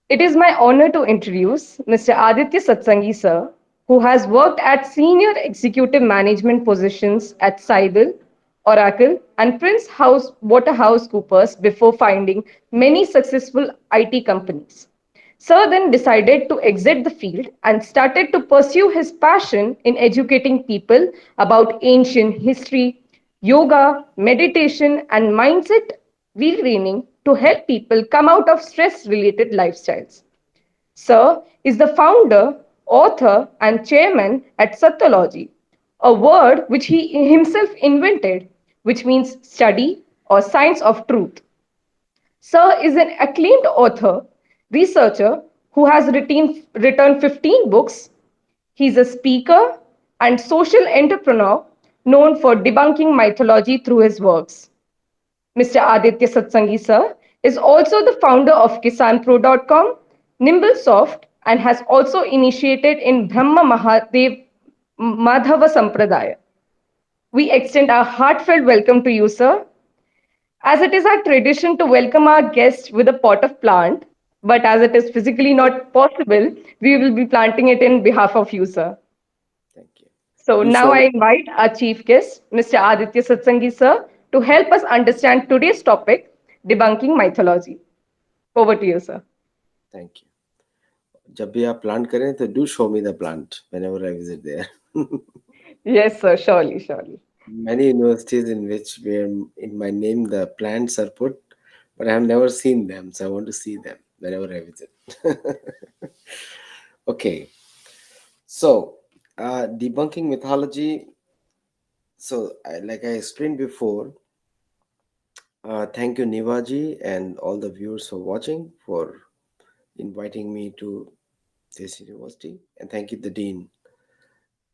It is my honor to introduce Mr. Aditya Satsangi, sir, who has worked at senior executive management positions at Cybele, Oracle, and Prince House Waterhouse Coopers before founding many successful IT companies. Sir then decided to exit the field and started to pursue his passion in educating people about ancient history, yoga, meditation, and mindset retraining to help people come out of stress related lifestyles. Sir is the founder, author, and chairman at Sattology, a word which he himself invented, which means study or science of truth. Sir is an acclaimed author, researcher who has written 15 books. He's a speaker and social entrepreneur known for debunking mythology through his works. Mr. Aditya Satsangi sir is also the founder of KisanPro.com, NimbleSoft, and has also initiated in Brahma Mahadev Madhava Sampradaya. We extend our heartfelt welcome to you, sir. As it is our tradition to welcome our guests with a pot of plant, but as it is physically not possible, we will be planting it in behalf of you, sir. Thank you. So You now show I invite our chief guest, Mr. Aditya Satsangi, sir, to help us understand today's topic, debunking mythology. Over to you, sir. Thank you. जब भी आप plant करें तो do show me the plant whenever I visit there. Yes, sir, surely, surely. Many universities in which where in my name the plants are put, but I have never seen them, so I want to see them whenever I visit. Okay, so debunking mythology. So, like I explained before, thank you, Nivaji, and all the viewers for watching, for inviting me to this university, and thank you, the dean.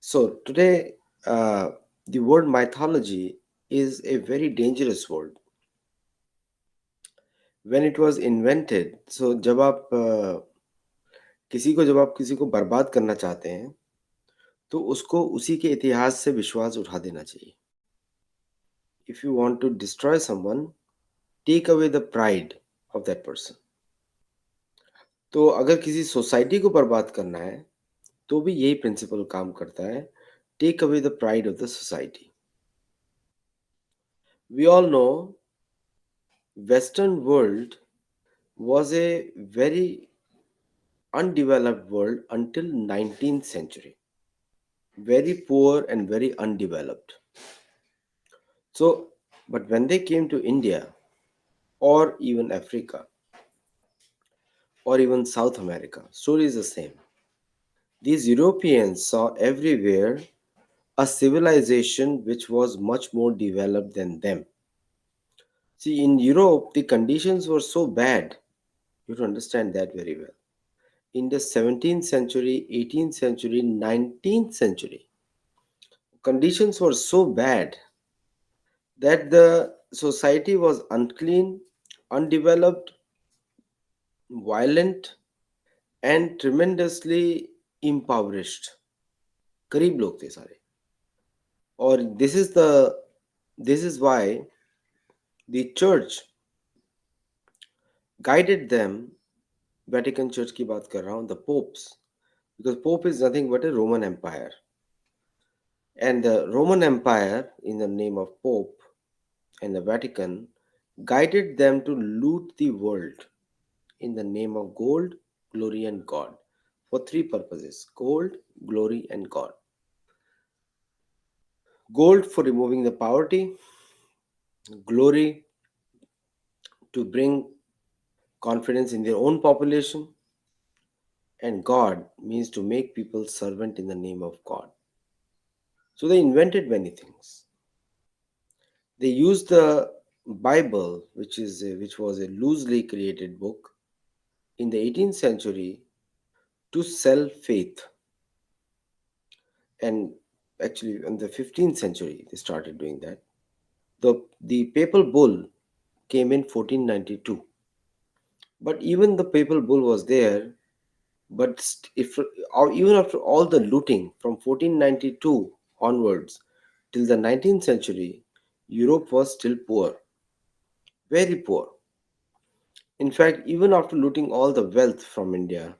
So, today, the word mythology is a very dangerous word. When it was invented, so जब आप किसी को बर्बाद करना चाहते हैं, तो उसको उसी के इतिहास से विश्वास उठा देना चाहिए. If you want to destroy someone, take away the pride of that person. तो अगर किसी सोसाइटी को बर्बाद करना है तो भी यही प्रिंसिपल काम करता है. Take away the pride of the society. We all know western world was a very undeveloped world until 19th century, very poor and very undeveloped. So but when they came to India or even Africa or even South America, story is the same. These Europeans saw everywhere a civilization which was much more developed than them. See, in Europe, the conditions were so bad. You have to understand that very well. In the 17th century, 18th century, 19th century, conditions were so bad that the society was unclean, undeveloped, violent, and tremendously impoverished. गरीब लोग थे सारे. और this is why the church guided them. Vatican Church की बात कर रहा हूँ, the popes, because Pope is nothing but a Roman Empire, and the Roman Empire, in the name of Pope and the Vatican, guided them to loot the world in the name of gold, glory, and God, for three purposes: gold, glory, and God. Gold for removing the poverty, glory to bring confidence in their own population, and God means to make people servant in the name of God. So they invented many things. They used the Bible, which was a loosely created book in the 18th century, to sell faith. And actually, in the 15th century, they started doing that. The papal bull came in 1492, but even the papal bull was there. But if or even after all the looting from 1492 onwards till the 19th century, Europe was still poor, very poor. In fact, even after looting all the wealth from India,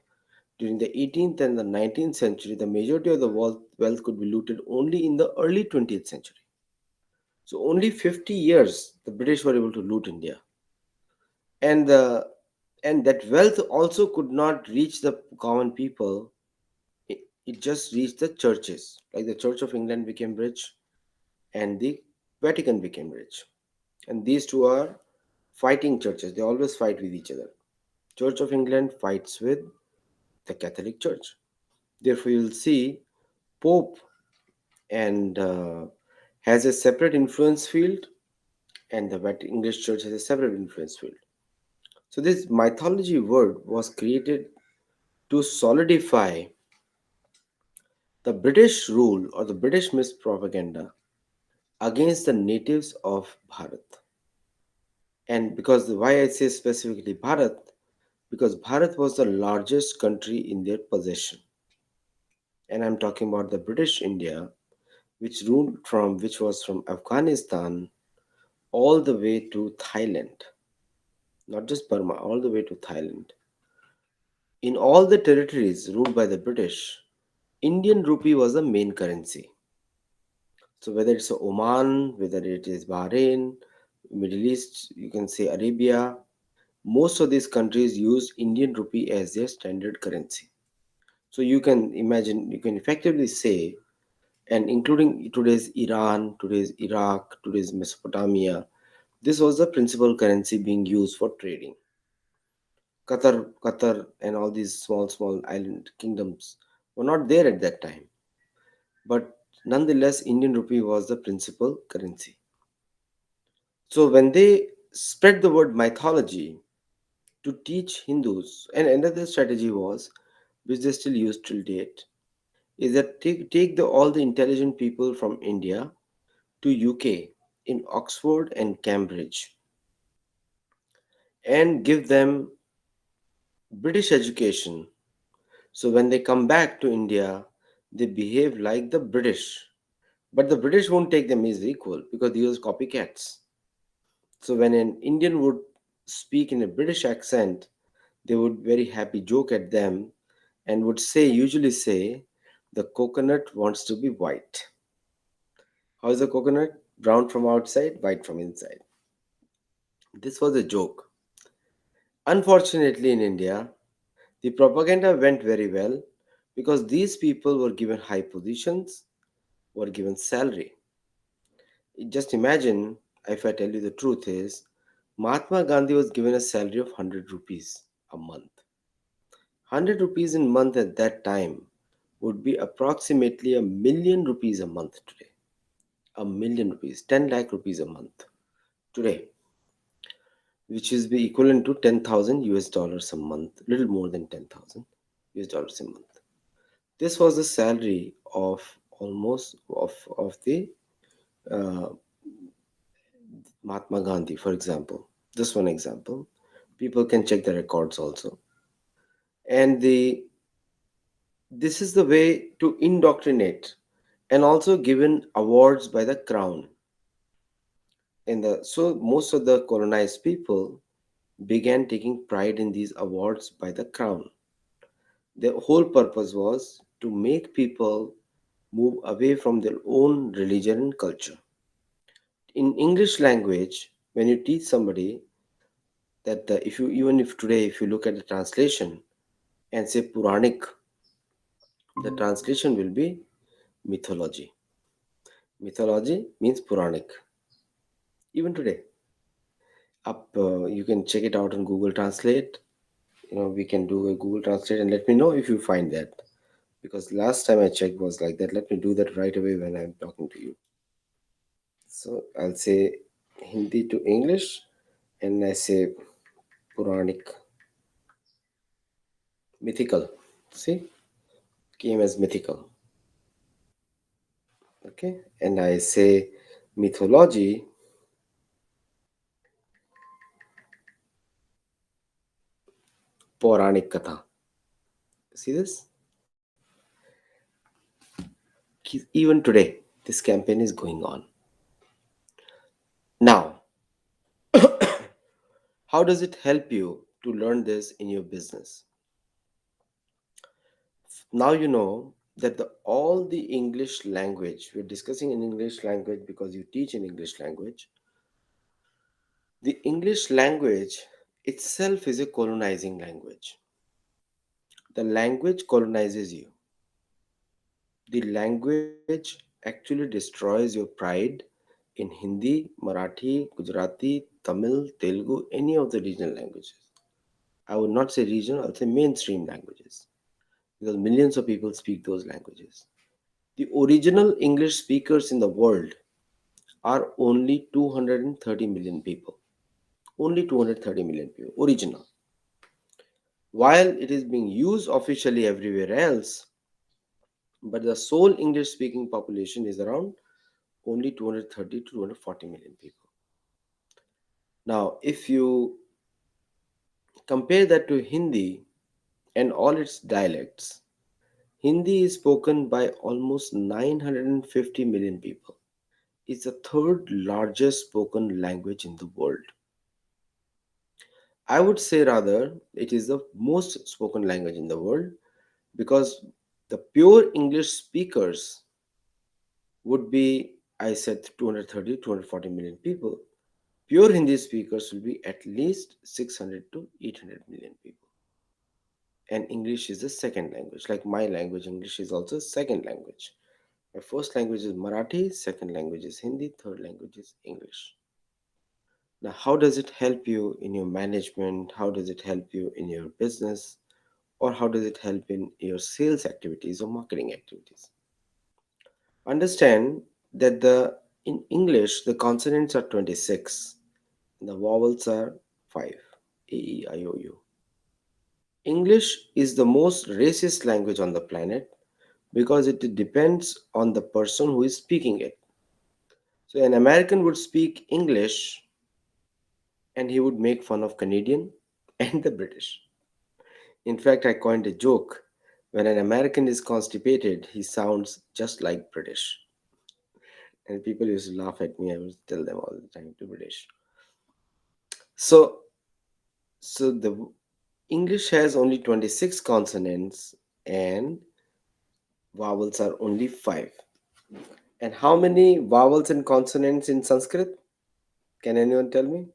during the 18th and the 19th century, the majority of the wealth could be looted only in the early 20th century. So only 50 years the British were able to loot India. And the and that wealth also could not reach the common people. It just reached the churches. Like the Church of England became rich and the Vatican became rich. And these two are fighting churches. They always fight with each other. Church of England fights with the Catholic Church. Therefore, you'll see Pope and has a separate influence field, and the English Church has a separate influence field. So this mythology word was created to solidify the British rule or the British myth propaganda against the natives of Bharat. And because why I say specifically Bharat, because Bharat was the largest country in their possession. And I'm talking about the British India, which was from Afghanistan all the way to Thailand, not just Burma, all the way to Thailand. In all the territories ruled by the British, Indian rupee was the main currency. So whether it's Oman, whether it is Bahrain, Middle East, you can say Arabia, most of these countries use Indian rupee as their standard currency. So you can imagine, you can effectively say, and including today's Iran, today's Iraq, today's Mesopotamia, this was the principal currency being used for trading. Qatar, and all these small island kingdoms were not there at that time. But nonetheless, Indian rupee was the principal currency. So when they spread the word mythology to teach Hindus, and another strategy was, which they still use till date, is that take all the intelligent people from India to UK in Oxford and Cambridge and give them British education. So when they come back to India, they behave like the British. But the British won't take them as equal because these are copycats. So when an Indian would speak in a British accent, they would very happy joke at them and would usually say, the coconut wants to be white. How is the coconut? Brown from outside, white from inside. This was a joke. Unfortunately, in India, the propaganda went very well because these people were given high positions, were given salary. Just imagine, if I tell you the truth is, Mahatma Gandhi was given a salary of 100 rupees a month. 100 rupees in month at that time would be approximately a million rupees a month today. A million rupees, 10 lakh rupees a month today, which is be equivalent to 10,000 US dollars a month, little more than 10,000 US dollars a month. This was the salary of almost of the uh, Mahatma Gandhi, for example. Just one example. People can check the records also. And this is the way to indoctrinate and also given awards by the crown. So most of the colonized people began taking pride in these awards by the crown. The whole purpose was to make people move away from their own religion and culture. In English language, when you teach somebody that if you even if today if you look at the translation and say Puranic, the translation will be mythology. Mythology means Puranic. Even today, you can check it out on Google Translate. We can do a Google Translate and let me know if you find that. Because last time I checked was like that. Let me do that right away when I'm talking to you. So I'll say Hindi to English and I say Puranic, mythical. See, came as mythical. Okay, and I say mythology, Puranic Katha. See this? Even today, this campaign is going on. Now, how does it help you to learn this in your business. Now you know that all the English language, we're discussing in English language because you teach in English language. The English language itself is a colonizing language. The language colonizes you. The language actually destroys your pride in Hindi, Marathi, Gujarati, Tamil, Telugu, any of the regional languages. I would not say regional, I would say mainstream languages because millions of people speak those languages. The original English speakers in the world are only 230 million people. Only 230 million people, original. While it is being used officially everywhere else, but the sole English speaking population is around only 230 to 240 million people. Now, if you compare that to Hindi and all its dialects, Hindi is spoken by almost 950 million people. It's the third largest spoken language in the world. I would say rather it is the most spoken language in the world because the pure English speakers would be, I said 230, 240 million people. Pure Hindi speakers will be at least 600 to 800 million people. And English is the second language. Like my language, English is also a second language. My first language is Marathi, second language is Hindi, third language is English. Now, how does it help you in your management? How does it help you in your business? Or how does it help in your sales activities or marketing activities? Understand that the in English the consonants are 26 and the vowels are 5. A E I O U. English is the most racist language on the planet because it depends on the person who is speaking it. So an American would speak English and he would make fun of Canadian and the British. In fact, I coined a joke. When an American is constipated, he sounds just like British. And people used to laugh at me. I would tell them all the time to British. So, so the English has only 26 consonants and vowels are only 5. And how many vowels and consonants in Sanskrit? Can anyone tell me?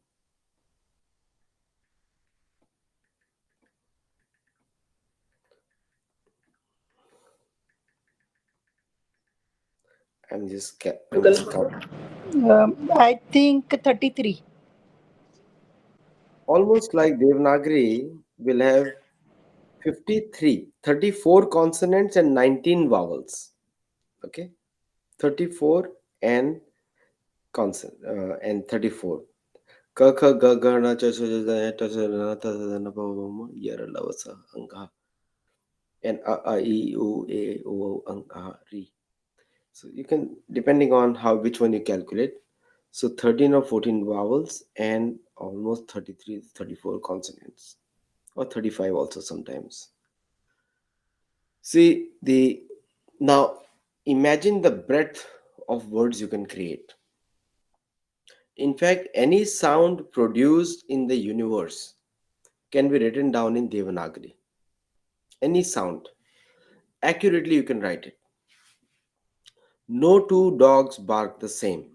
I'm just count. I think 33. Almost like Devanagari will have 53, 34 consonants and 19 vowels. Okay, 34 and consonant and 34. Ka kha ga ga na cha cha ja ta cha na ta ta na pa pa ma yara la sa anga and a I o a o ang a ri. So you can, depending on how which one you calculate. So 13 or 14 vowels and almost 33, 34 consonants or 35 also sometimes. See the now imagine the breadth of words you can create. In fact, any sound produced in the universe can be written down in Devanagari. Any sound. Accurately, you can write it. No two dogs bark the same.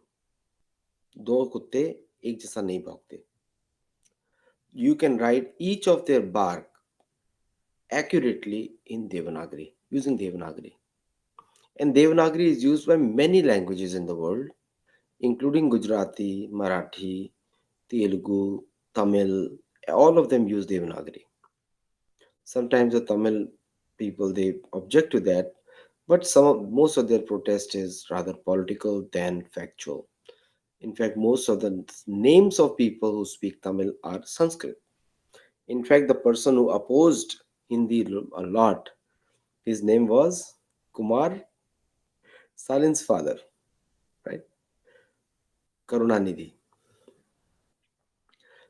दो कुत्ते एक जैसा नहीं भौंकते. You can write each of their bark accurately in Devanagari, using Devanagari. And Devanagari is used by many languages in the world, including Gujarati, Marathi, Telugu, Tamil. All of them use Devanagari. Sometimes the Tamil people they object to that, but most of their protest is rather political than factual. In fact, most of the names of people who speak Tamil are Sanskrit. In fact, the person who opposed Hindi a lot, his name was Kumar, Salin's father, right? Karunanidhi.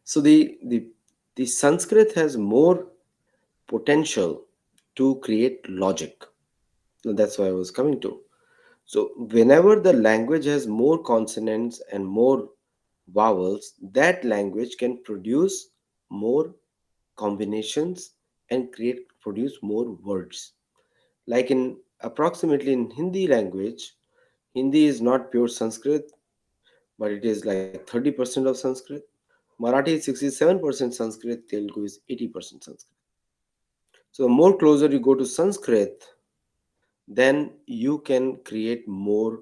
So the Sanskrit has more potential to create logic. That's why I was coming to. So whenever the language has more consonants and more vowels, that language can produce more combinations and produce more words. Like in approximately in Hindi language, Hindi is not pure Sanskrit, but it is like 30% of Sanskrit. Marathi is 67% Sanskrit, Telugu is 80% Sanskrit. So the more closer you go to Sanskrit, then you can create more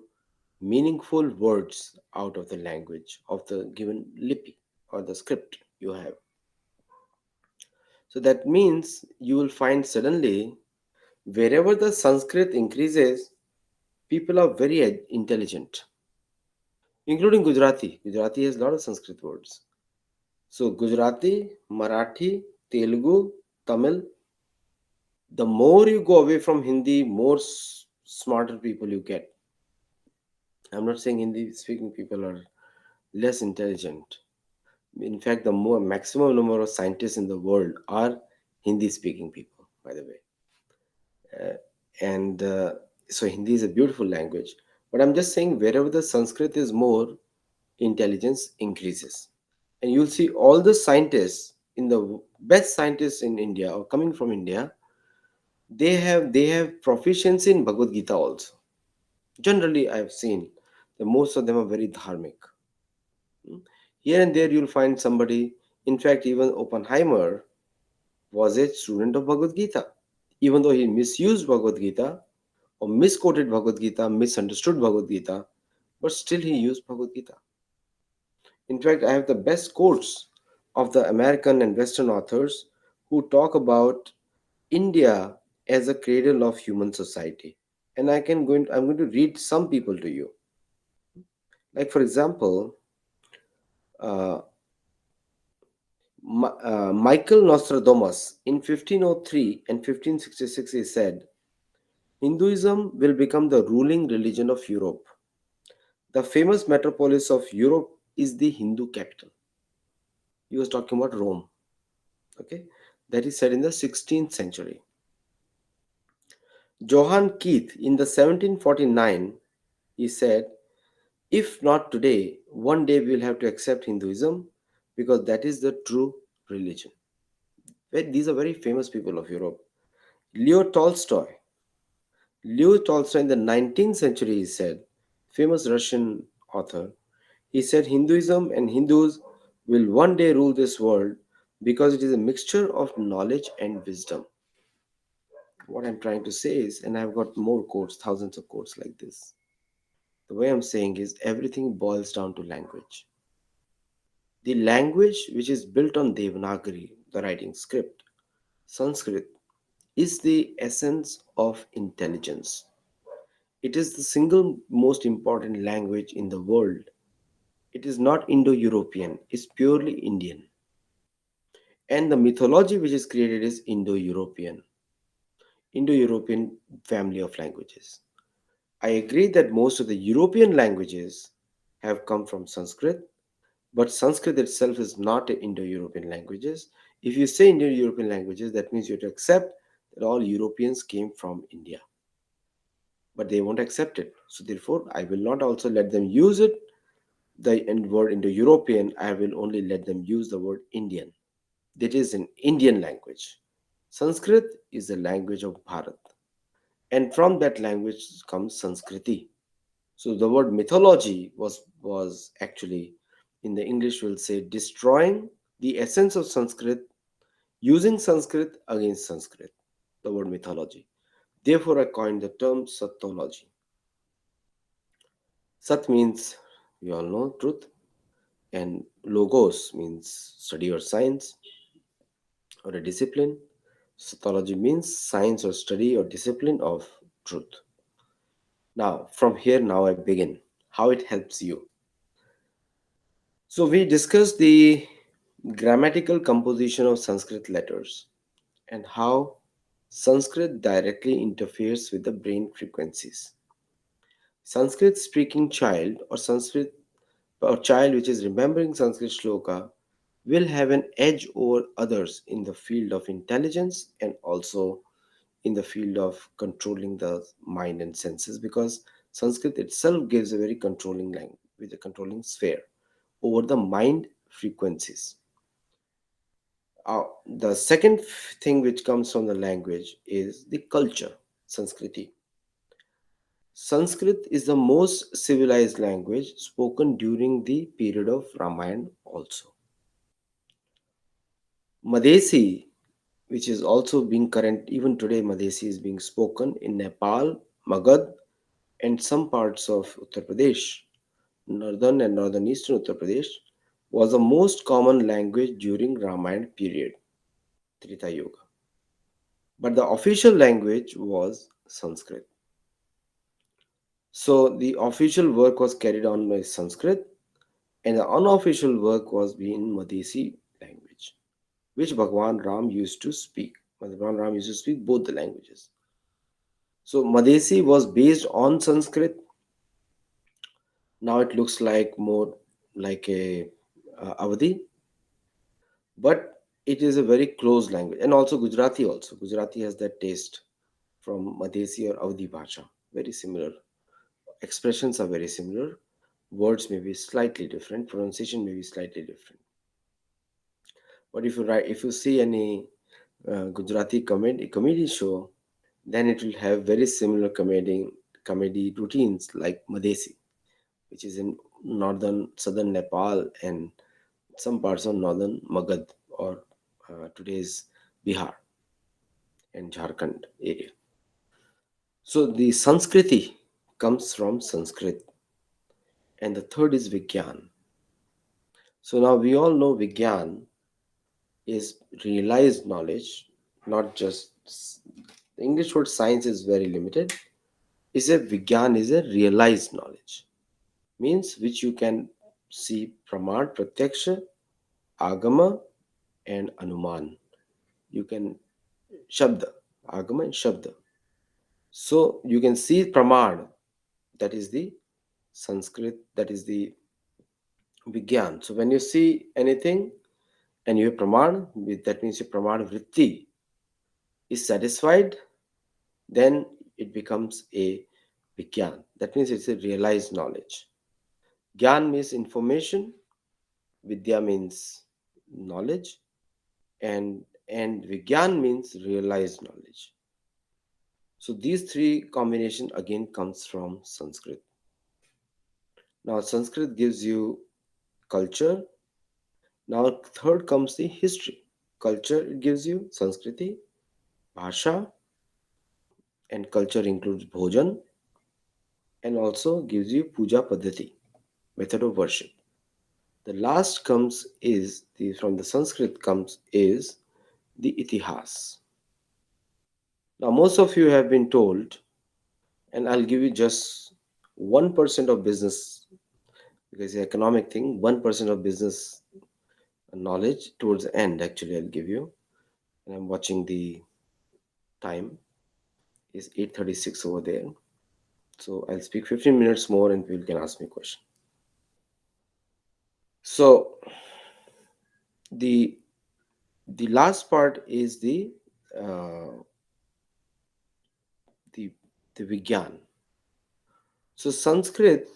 meaningful words out of the language of the given lipi or the script you have. So that means you will find suddenly wherever the Sanskrit increases, people are very intelligent, including Gujarati. Gujarati has a lot of Sanskrit words. So Gujarati, Marathi, Telugu, Tamil. The more you go away from Hindi, more smarter people you get. I'm not saying Hindi speaking people are less intelligent. In fact, the more maximum number of scientists in the world are Hindi speaking people, by the way. And so Hindi is a beautiful language. But I'm just saying wherever the Sanskrit is more, intelligence increases. And you'll see all the scientists in the best scientists in India or coming from India, they have proficiency in Bhagavad Gita also. Generally, I've seen that most of them are very dharmic. Hmm. Here and there, you'll find somebody. In fact, even Oppenheimer was a student of Bhagavad Gita, even though he misused Bhagavad Gita or misquoted Bhagavad Gita, misunderstood Bhagavad Gita, but still he used Bhagavad Gita. In fact, I have the best quotes of the American and Western authors who talk about India as a cradle of human society. And I'm going to read some people to you. Like for example, uh, Michael Nostradamus in 1503 and 1566 he said, Hinduism will become the ruling religion of Europe. The famous metropolis of Europe is the Hindu capital. He was talking about Rome. Okay, that is said in the 16th century. Johann Keith in the 1749 he said, if not today, one day we will have to accept Hinduism because that is the true religion. These are very famous people of Europe. Leo Tolstoy. Leo Tolstoy in the 19th century, he said, famous Russian author, he said Hinduism and Hindus will one day rule this world because it is a mixture of knowledge and wisdom. What I'm trying to say is, and I've got more quotes, thousands of quotes like this. The way I'm saying is, everything boils down to language. The language which is built on Devanagari, the writing script, Sanskrit, is the essence of intelligence. It is the single most important language in the world. It is not Indo European, it's purely Indian. And the mythology which is created is Indo European family of languages. I agree that most of the European languages have come from Sanskrit, but Sanskrit itself is not an Indo European languages. If you say Indo European languages, that means you have to accept that all Europeans came from India. But they won't accept it. So therefore, I will not also let them use it, the word Indo-European, I will only let them use the word Indian. That is an Indian language. Sanskrit is the language of Bharat. And from that language comes Sanskriti. So the word mythology was actually, in the English we'll say, destroying the essence of Sanskrit, using Sanskrit against Sanskrit, the word mythology. Therefore, I coined the term Sattology. Sat means, we all know, truth, and logos means study or science or a discipline. Sattology means science or study or discipline of truth. Now, from here, now I begin how it helps you. So, we discussed the grammatical composition of Sanskrit letters and how Sanskrit directly interferes with the brain frequencies. Sanskrit speaking child or Sanskrit or child which is remembering Sanskrit shloka will have an edge over others in the field of intelligence and also in the field of controlling the mind and senses, because Sanskrit itself gives a very controlling language with a controlling sphere over the mind frequencies. The second thing which comes from the language is the culture, Sanskriti. Sanskrit is the most civilized language spoken during the period of Ramayana also. Madesi, which is also being current, even today Madesi is being spoken in Nepal, Magad, and some parts of Uttar Pradesh, northern and northeastern Uttar Pradesh, was the most common language during Ramayana period, Trita Yuga. But the official language was Sanskrit. So the official work was carried on by Sanskrit, and the unofficial work was in Madesi language, which Bhagwan Ram used to speak. Bhagwan Ram used to speak both the languages. So Madesi was based on Sanskrit. Now it looks like more like a Avadi, but it is a very close language. And also Gujarati also. Gujarati has that taste from Madesi or Avadi Bhacha. Very similar. Expressions are very similar. Words may be slightly different. Pronunciation may be slightly different. But if you see any Gujarati comedy show, then it will have very similar comedy routines like Madesi, which is in southern Nepal and some parts of northern Magad or today's Bihar and Jharkhand area. So the Sanskriti comes from Sanskrit, and the third is Vigyaan. So now we all know Vigyaan is realized knowledge, not just the English word science is very limited. Is a Vigyaan is a realized knowledge, means which you can see Praman, Pratyaksha, Agama, and Anuman. You can Shabda, Agama and Shabda. So you can see Praman, that is the Sanskrit, that is the Vigyan. So when you see anything and you have Praman, that means your Praman Vritti is satisfied, then it becomes a Vigyan. That means it's a realized knowledge. Gyan means information, Vidya means knowledge, and Vigyan means realized knowledge. So these three combination again comes from Sanskrit. Now Sanskrit gives you culture. Now third comes the history. Culture it gives you Sanskriti, Bhasha, and culture includes Bhojan and also gives you Puja Paddhati, method of worship. The last comes is the from the Sanskrit comes is the Itihas. Now most of you have been told, and I'll give you just 1% of business because the economic thing, 1% of business knowledge towards the end actually I'll give you. And I'm watching the time is 8:36 over there. So I'll speak 15 minutes more and people can ask me a question. So the the last part is uh, the the Vigyaan. So Sanskrit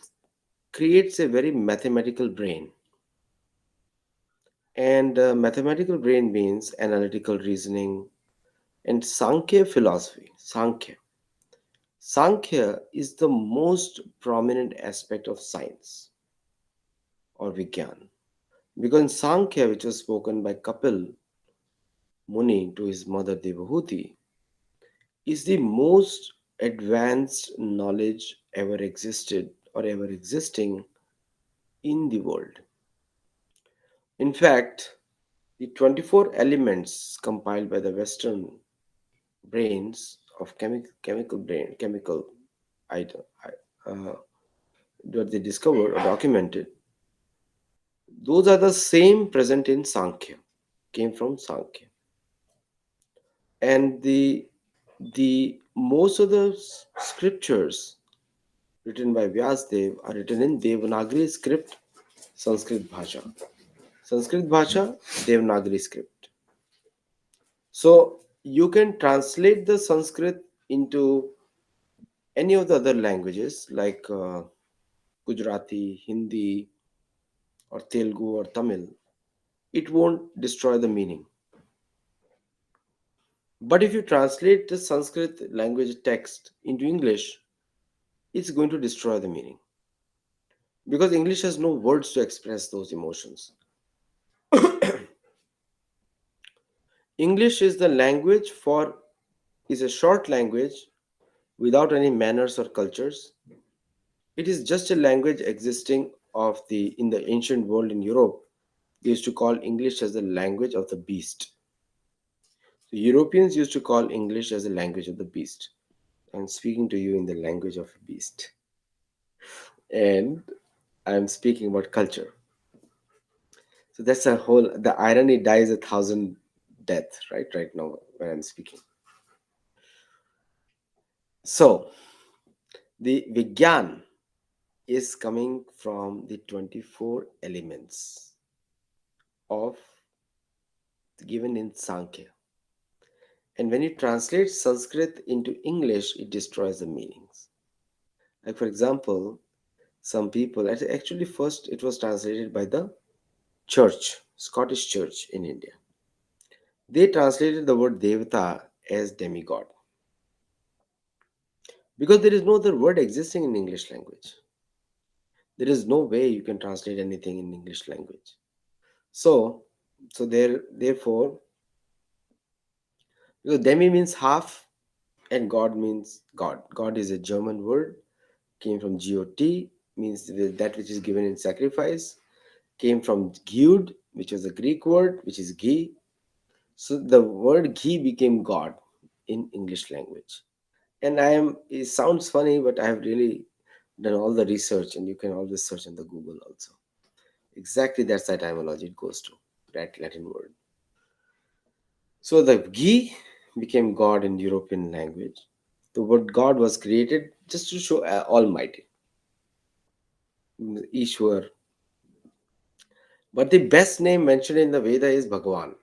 creates a very mathematical brain, and mathematical brain means analytical reasoning and Sankhya philosophy. Sankhya is the most prominent aspect of science or Vigyaan. Because in Sankhya, which was spoken by Kapil Muni to his mother Devahuti, is the most advanced knowledge ever existed or ever existing in the world. In fact, the 24 elements compiled by the Western brains of chemical item, uh, that they discovered or documented, those are the same present in Sankhya, came from Sankhya. And the most of the scriptures written by Vyasdev are written in Devanagari script, Sanskrit Bhasha. Sanskrit Bhasha, Devanagari script. So you can translate the Sanskrit into any of the other languages like Gujarati, Hindi, or Telugu or Tamil. It won't destroy the meaning. But if you translate the Sanskrit language text into English, it's going to destroy the meaning because English has no words to express those emotions. English is the language for is a short language without any manners or cultures. It is just a language existing of the in the ancient world in Europe. They used to call English as the language of the beast. The Europeans used to call English as the language of the beast. I'm speaking to you in the language of a beast. And I'm speaking about culture. So that's a whole the irony dies a thousand death, right now when I'm speaking. So the Vigyaan is coming from the 24 elements of given in Sankhya. And when you translate Sanskrit into English, it destroys the meanings. Like for example, some people actually first it was translated by the church, Scottish church in India. They translated the word Devata as demigod because there is no other word existing in English language. There is no way you can translate anything in English language. So, therefore, because demi means half and God means God. God is a German word, came from GOT, means that which is given in sacrifice, came from Gyud, which was a Greek word, which is ghee. So the word ghee became God in English language. And it sounds funny, but I have really done all the research, and you can always search on the Google also. Exactly that's the etymology it goes to, that Latin word. So the ghee became God in European language. The word God was created just to show Almighty, Ishwar. But the best name mentioned in the Veda is Bhagwan.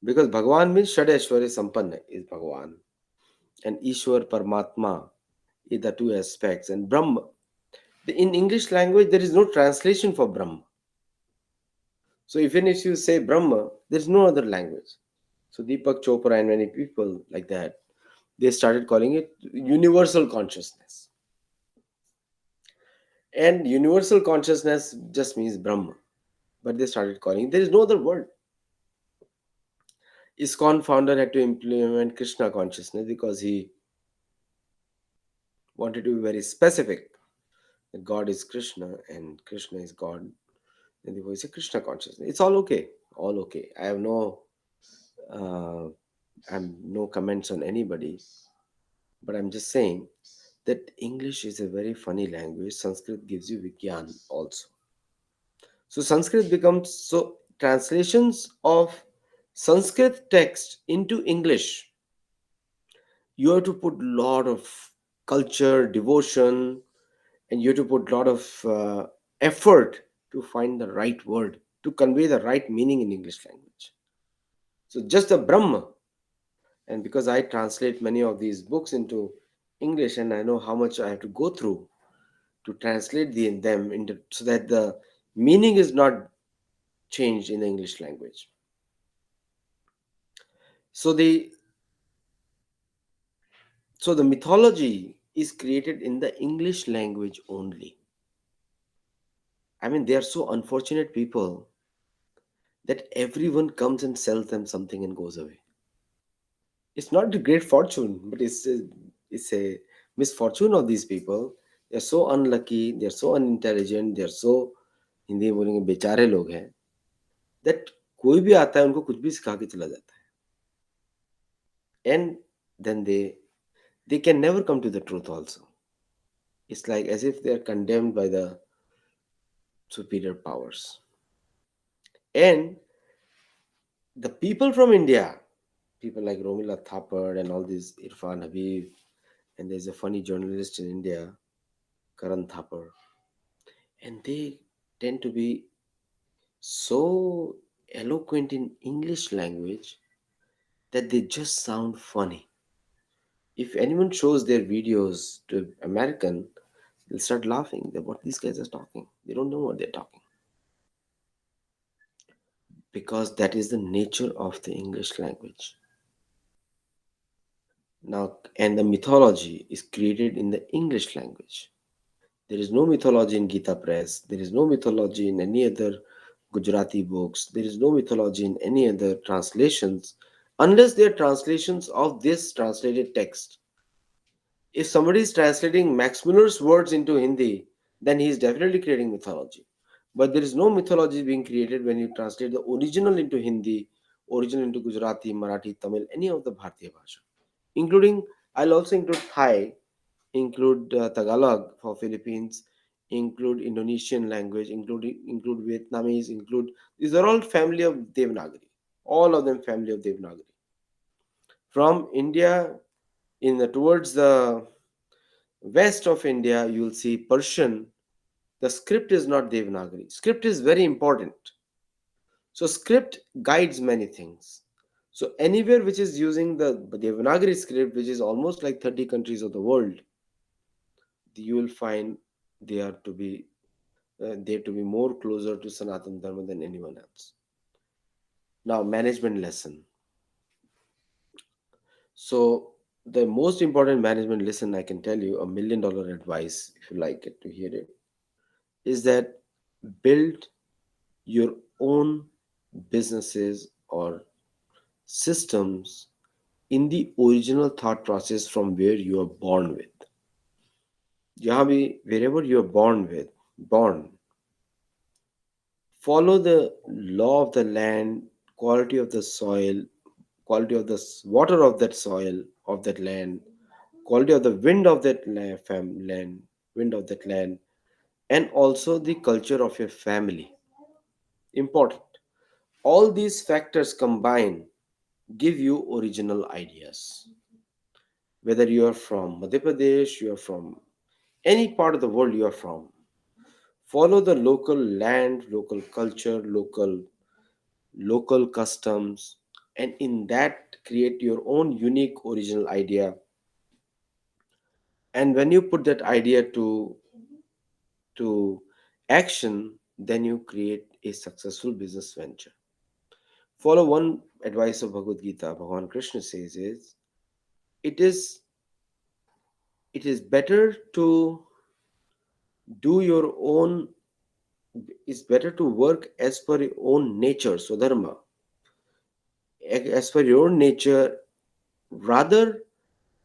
Because Bhagwan means Shadeshwari Sampanna is Bhagwan. And Ishwar Paramatma is the two aspects. And Brahma. In English language, there is no translation for Brahma. So even if you say Brahma, there is no other language. So Deepak Chopra and many people like that, they started calling it universal consciousness. And universal consciousness just means Brahma. But they started calling it. There is no other word. ISKCON founder had to implement Krishna consciousness because he wanted to be very specific that God is Krishna and Krishna is God. And therefore, it's a Krishna consciousness. It's all okay. Uh, I have no comments on anybody, but I'm just saying that English is a very funny language. Sanskrit gives you Vigyaan also. So Sanskrit becomes so translations of Sanskrit text into English. You have to put a lot of culture, devotion, and you have to put a lot of effort to find the right word to convey the right meaning in English language. So just a Brahma, and because I translate many of these books into English, and I know how much I have to go through to translate them into so that the meaning is not changed in the English language. So the mythology is created in the English language only. I mean, they are so unfortunate people that everyone comes and sells them something and goes away. It's not a great fortune, but it's a misfortune of these people. They're so unlucky, they're so unintelligent, they're so Hindi में बोलेंगे बेचारे लोग हैं that कोई भी आता है उनको कुछ भी सिखा के चला जाता है and then they can never come to the truth also. It's like as if they are condemned by the superior powers. And the people from India, people like Romila Thapar and all these Irfan Habib, and there's a funny journalist in India, Karan Thapar, and they tend to be so eloquent in English language that they just sound funny. If anyone shows their videos to American, they'll start laughing at what these guys are talking. They don't know what they're talking because that is the nature of the English language. Now, and the mythology is created in the English language. There is no mythology in Gita Press. There is no mythology in any other Gujarati books. There is no mythology in any other translations unless they are translations of this translated text. If somebody is translating Max Muller's words into Hindi, then he is definitely creating mythology. But there is no mythology being created when you translate the original into Hindi, original into Gujarati, Marathi, Tamil, any of the Bharatiya Bhasha. Including, I'll also include Thai, include Tagalog for Philippines, include Indonesian language, include Vietnamese, include these are all family of Devanagari. All of them family of Devanagari. From India towards the west of India, you will see Persian. The script is not Devanagari. Script is very important. So script guides many things. So anywhere which is using the Devanagari script, which is almost like 30 countries of the world, you will find they are to be they to be more closer to Sanatan Dharma than anyone else. Now, management lesson. So the most important management lesson I can tell you, $1 million advice, if you like it to hear it, is that build your own businesses or systems in the original thought process from where you are born with. जहाँ भी wherever you are born, follow the law of the land, quality of the soil, quality of the water of that soil, of that land, quality of the wind of that land, wind of that land, and also the culture of your family. Important. All these factors combine give you original ideas. Whether you are from Madhya Pradesh, you are from any part of the world you are from, follow the local land, local culture, local customs, and in that create your own unique original idea. And when you put that idea to action, then you create a successful business venture. Follow one advice of Bhagavad Gita. Bhagavan Krishna says is it is it is better to do your own. It's better to work as per your own nature, so dharma, as per your own nature, rather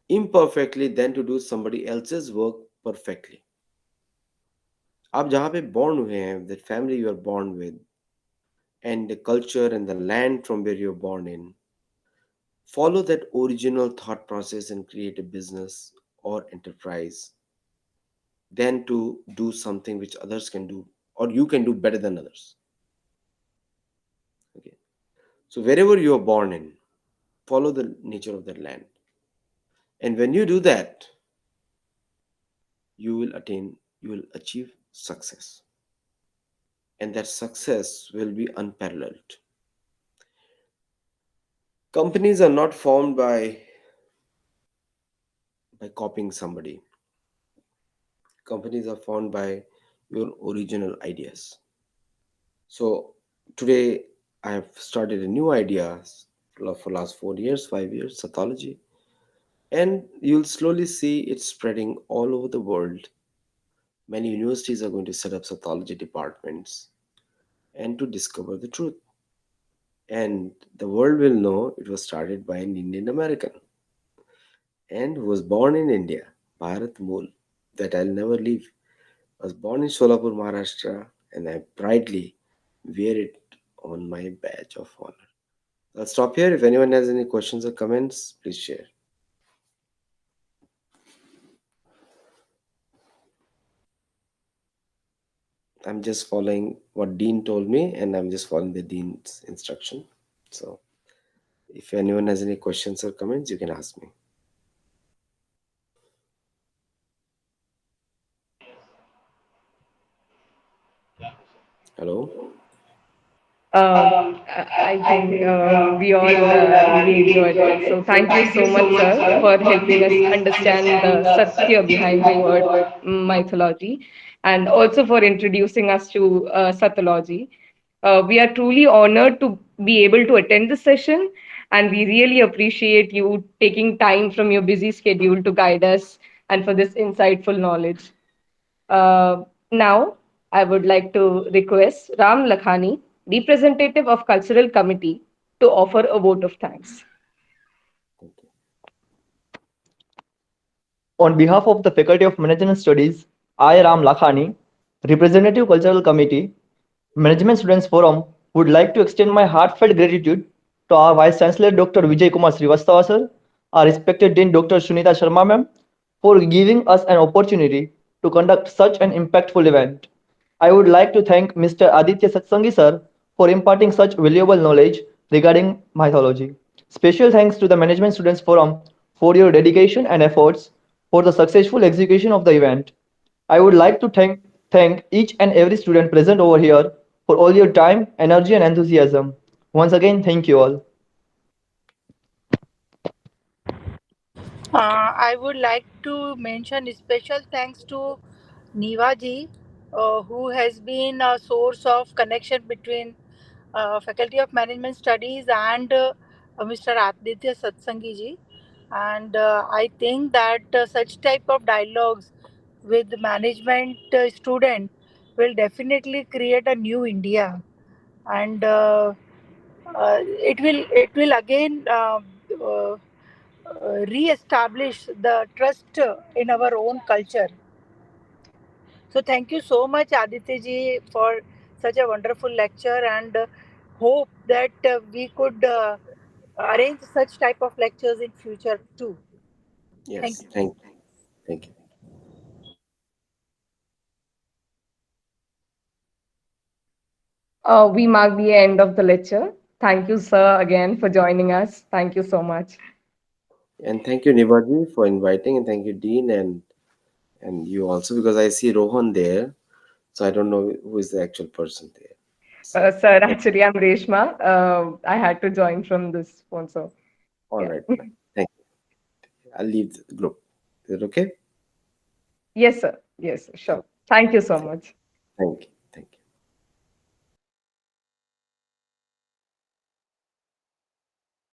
imperfectly than to do somebody else's work perfectly. आप जहाँ पे born हुए हैं, the family you are born with, and the culture and the land from where you're born in, follow that original thought process and create a business or enterprise than to do something which others can do or you can do better than others. Okay. So wherever you are born in, follow the nature of that land. And when you do that, you will achieve success. And that success will be unparalleled. Companies are not formed by copying somebody. Companies are formed by your original ideas. So today I have started a new idea for last 4 years, 5 years, Sattology, and you'll slowly see it spreading all over the world. Many universities are going to set up Sattology departments and to discover the truth. And the world will know it was started by an Indian American and who was born in India, Bharat Mool, that I'll never leave. I was born in Solapur, Maharashtra, and I proudly wear it on my badge of honor. I'll stop here. If anyone has any questions or comments, please share. I'm just following what Dean told me, and I'm just following the Dean's instruction. So, if anyone has any questions or comments, you can ask me. Hello? I think we all really enjoyed it. So thank you so much, sir, for helping us understand the satya behind the word mythology, and also for introducing us to Sattology. We are truly honored to be able to attend this session, And we really appreciate you taking time from your busy schedule to guide us and for this insightful knowledge. Now, I would like to request Ram Lakhani, representative of Cultural Committee, to offer a vote of thanks. Thank you. On behalf of the Faculty of Management Studies, I, Ram Lakhani, Representative Cultural Committee, Management Students Forum, would like to extend my heartfelt gratitude to our Vice Chancellor Dr. Vijay Kumar Srivastava sir, our respected Dean Dr. Sunita Sharma ma'am, for giving us an opportunity to conduct such an impactful event. I would like to thank Mr. Aditya Satsangi sir for imparting such valuable knowledge regarding mythology. Special thanks to the Management Students Forum for your dedication and efforts for the successful execution of the event. I would like to thank each and every student present over here for all your time, energy, and enthusiasm. Once again, thank you all. I would like to mention special thanks to Nivaji, who has been a source of connection between Faculty of Management Studies and Mr. Aditya Satsangi ji. And I think that such type of dialogues with management student will definitely create a new India, and it will again re-establish the trust in our own culture. So thank you so much, Aditya ji, for such a wonderful lecture, and hope that we could arrange such type of lectures in future too. Thank Yes, you. thank you. We mark the end of the lecture. Thank you, sir, again for joining us. Thank you so much. And thank you, Nibaji, for inviting, and thank you, Dean, and you also, because I see Rohan there, so I don't know who is the actual person there. So, Sir, but actually, I'm Reshma. I had to join from this phone, so all yeah. right, fine. Thank you. I'll leave the group. Is it okay? Yes, sir. Yes, sure. Okay. Thank you so much. Thank you.